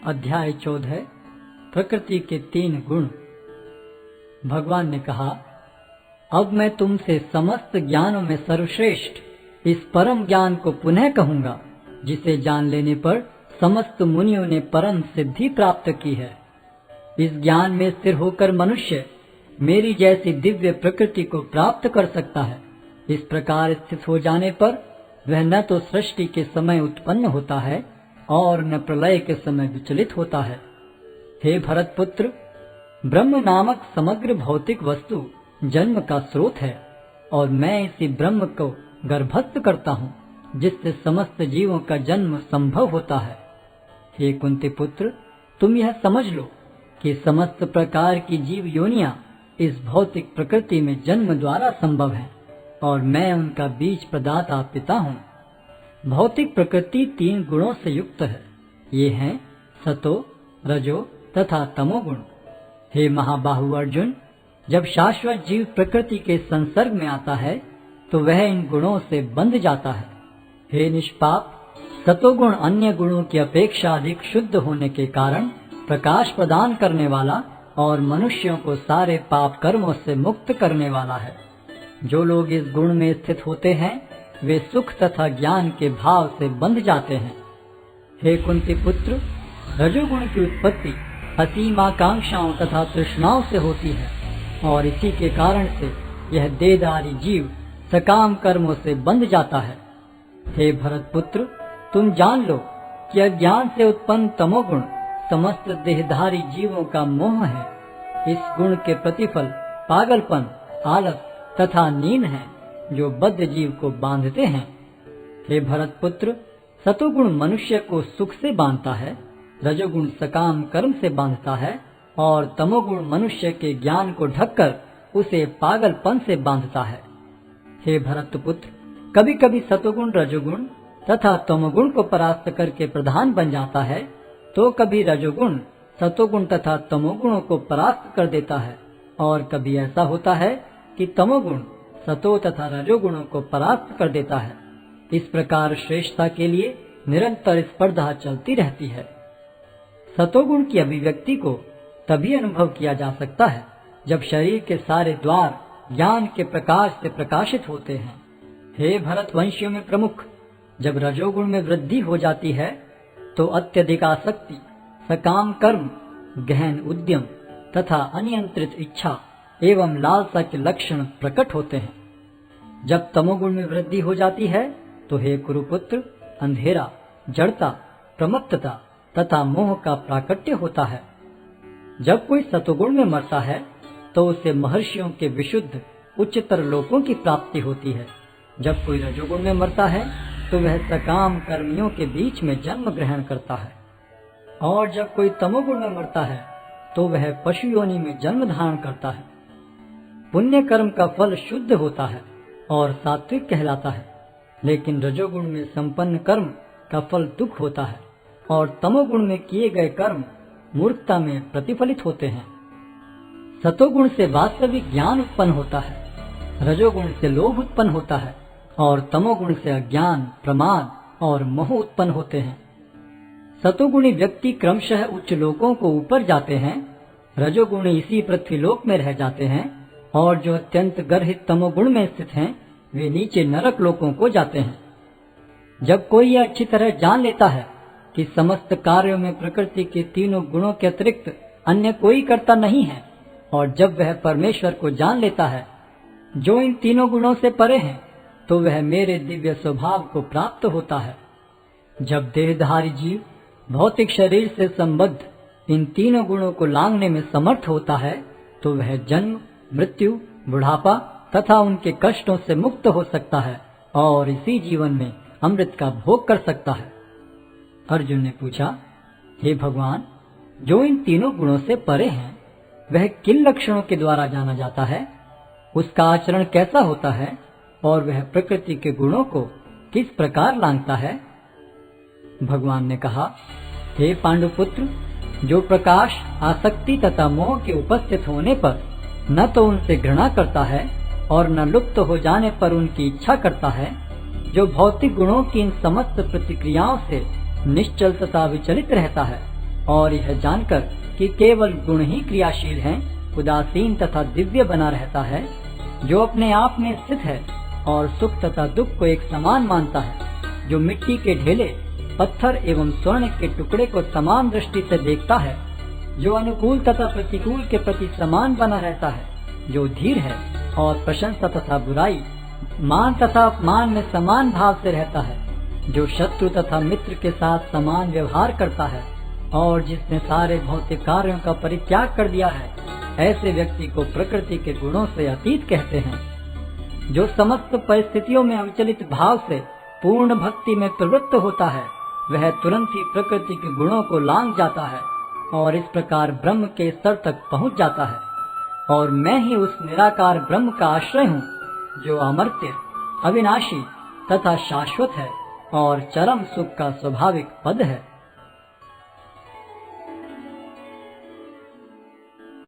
अध्याय 14 प्रकृति के 3 गुण। भगवान ने कहा, अब मैं तुमसे समस्त ज्ञानों में सर्वश्रेष्ठ इस परम ज्ञान को पुनः कहूंगा, जिसे जान लेने पर समस्त मुनियों ने परम सिद्धि प्राप्त की है। इस ज्ञान में स्थिर होकर मनुष्य मेरी जैसी दिव्य प्रकृति को प्राप्त कर सकता है। इस प्रकार स्थित हो जाने पर वह न तो सृष्टि के समय उत्पन्न होता है और न प्रलय के समय विचलित होता है। हे भरत पुत्र, ब्रह्म नामक समग्र भौतिक वस्तु जन्म का स्रोत है और मैं इसी ब्रह्म को गर्भस्थ करता हूँ, जिससे समस्त जीवों का जन्म संभव होता है। हे कुंती पुत्र, तुम यह समझ लो कि समस्त प्रकार की जीव योनियां इस भौतिक प्रकृति में जन्म द्वारा संभव है और मैं उनका बीज प्रदाता पिता हूँ। भौतिक प्रकृति 3 गुणों से युक्त है। ये हैं सतो, रजो तथा तमोगुण। हे महाबाहु अर्जुन, जब शाश्वत जीव प्रकृति के संसर्ग में आता है तो वह इन गुणों से बंध जाता है। हे निष्पाप, सतोगुण अन्य गुणों की अपेक्षा अधिक शुद्ध होने के कारण प्रकाश प्रदान करने वाला और मनुष्यों को सारे पाप कर्मों से मुक्त करने वाला है। जो लोग इस गुण में स्थित होते हैं वे सुख तथा ज्ञान के भाव से बंध जाते हैं। हे कुंती पुत्र, रजोगुण की उत्पत्ति असीम आकांक्षाओं तथा तृष्णाओं से होती है और इसी के कारण से यह देहधारी जीव सकाम कर्मों से बंध जाता है। हे भरत पुत्र, तुम जान लो कि अज्ञान से उत्पन्न तमोगुण समस्त देहधारी जीवों का मोह है। इस गुण के प्रतिफल पागलपन, आलस तथा नींद है, जो बद्ध जीव को बांधते हैं। हे भरत पुत्र, सतोगुण मनुष्य को सुख से बांधता है, रजोगुण सकाम कर्म से बांधता है और तमोगुण मनुष्य के ज्ञान को ढककर उसे पागलपन से बांधता है। हे भरत पुत्र, कभी कभी सतोगुण रजोगुण तथा तमोगुण को परास्त करके प्रधान बन जाता है, तो कभी रजोगुण सतोगुण तथा तमोगुणों को परास्त कर देता है और कभी ऐसा होता है कि तमोगुण सतो तथा रजोगुणों को परास्त कर देता है। इस प्रकार श्रेष्ठता के लिए निरंतर स्पर्धा चलती रहती है। सतोगुण की अभिव्यक्ति को तभी अनुभव किया जा सकता है जब शरीर के सारे द्वार ज्ञान के प्रकाश से प्रकाशित होते हैं। हे भरतवंशियों में प्रमुख, जब रजोगुण में वृद्धि हो जाती है तो अत्यधिक आसक्ति, सकाम कर्म, गहन उद्यम तथा अनियंत्रित इच्छा एवं लालसा के लक्षण प्रकट होते हैं। जब तमोगुण में वृद्धि हो जाती है तो हे कुरुपुत्र, अंधेरा, जड़ता, प्रमत्तता तथा मोह का प्राकट्य होता है। जब कोई सतोगुण में मरता है तो उसे महर्षियों के विशुद्ध उच्चतर लोकों की प्राप्ति होती है। जब कोई रजोगुण में मरता है तो वह सकाम कर्मियों के बीच में जन्म ग्रहण करता है और जब कोई तमोगुण में मरता है तो वह पशु योनि में जन्म धारण करता है। पुण्य कर्म का फल शुद्ध होता है और सात्विक कहलाता है, लेकिन रजोगुण में संपन्न कर्म का फल दुख होता है और तमोगुण में किए गए कर्म मूर्खता में प्रतिफलित होते हैं। सतोगुण से वास्तविक ज्ञान उत्पन्न होता है, रजोगुण से लोभ उत्पन्न होता है और तमोगुण से अज्ञान, प्रमाद और मोह उत्पन्न होते हैं। सतोगुणी व्यक्ति क्रमशः उच्च लोकों को ऊपर जाते हैं, रजोगुणी इसी पृथ्वीलोक में रह जाते हैं और जो अत्यंत गर्हित तमोगुण में स्थित हैं वे नीचे नरक लोकों को जाते हैं। जब कोई यह अच्छी तरह जान लेता है कि समस्त कार्यों में प्रकृति के 3 गुणों के अतिरिक्त अन्य कोई कर्ता नहीं है और जब वह परमेश्वर को जान लेता है जो इन 3 गुणों से परे हैं, तो वह मेरे दिव्य स्वभाव को प्राप्त होता है। जब देहधारी जीव भौतिक शरीर से संबद्ध इन 3 गुणों को लांघने में समर्थ होता है तो वह जन्म, मृत्यु, बुढ़ापा तथा उनके कष्टों से मुक्त हो सकता है और इसी जीवन में अमृत का भोग कर सकता है। अर्जुन ने पूछा, हे भगवान, जो इन 3 गुणों से परे हैं वह किन लक्षणों के द्वारा जाना जाता है? उसका आचरण कैसा होता है और वह प्रकृति के गुणों को किस प्रकार लांघता है? भगवान ने कहा, हे पांडुपुत्र, जो प्रकाश, आसक्ति तथा मोह के उपस्थित होने पर न तो उनसे घृणा करता है और न लुप्त हो जाने पर उनकी इच्छा करता है, जो भौतिक गुणों की इन समस्त प्रतिक्रियाओं से निश्चल तथा विचलित रहता है और यह जानकर कि केवल गुण ही क्रियाशील हैं, उदासीन तथा दिव्य बना रहता है, जो अपने आप में स्थित है और सुख तथा दुख को एक समान मानता है, जो मिट्टी के ढेले, पत्थर एवं स्वर्ण के टुकड़े को समान दृष्टि से देखता है, जो अनुकूल तथा प्रतिकूल के प्रति समान बना रहता है, जो धीर है और प्रशंसा तथा बुराई, मान तथा अपमान में समान भाव से रहता है, जो शत्रु तथा मित्र के साथ समान व्यवहार करता है और जिसने सारे भौतिक कार्यों का परित्याग कर दिया है, ऐसे व्यक्ति को प्रकृति के गुणों से अतीत कहते हैं। जो समस्त परिस्थितियों में अविचलित भाव से पूर्ण भक्ति में प्रवृत्त होता है, वह तुरंत ही प्रकृति के गुणों को लांघ जाता है और इस प्रकार ब्रह्म के स्तर तक पहुंच जाता है। और मैं ही उस निराकार ब्रह्म का आश्रय हूँ, जो अमर्त्य, अविनाशी तथा शाश्वत है और चरम सुख का स्वाभाविक पद है।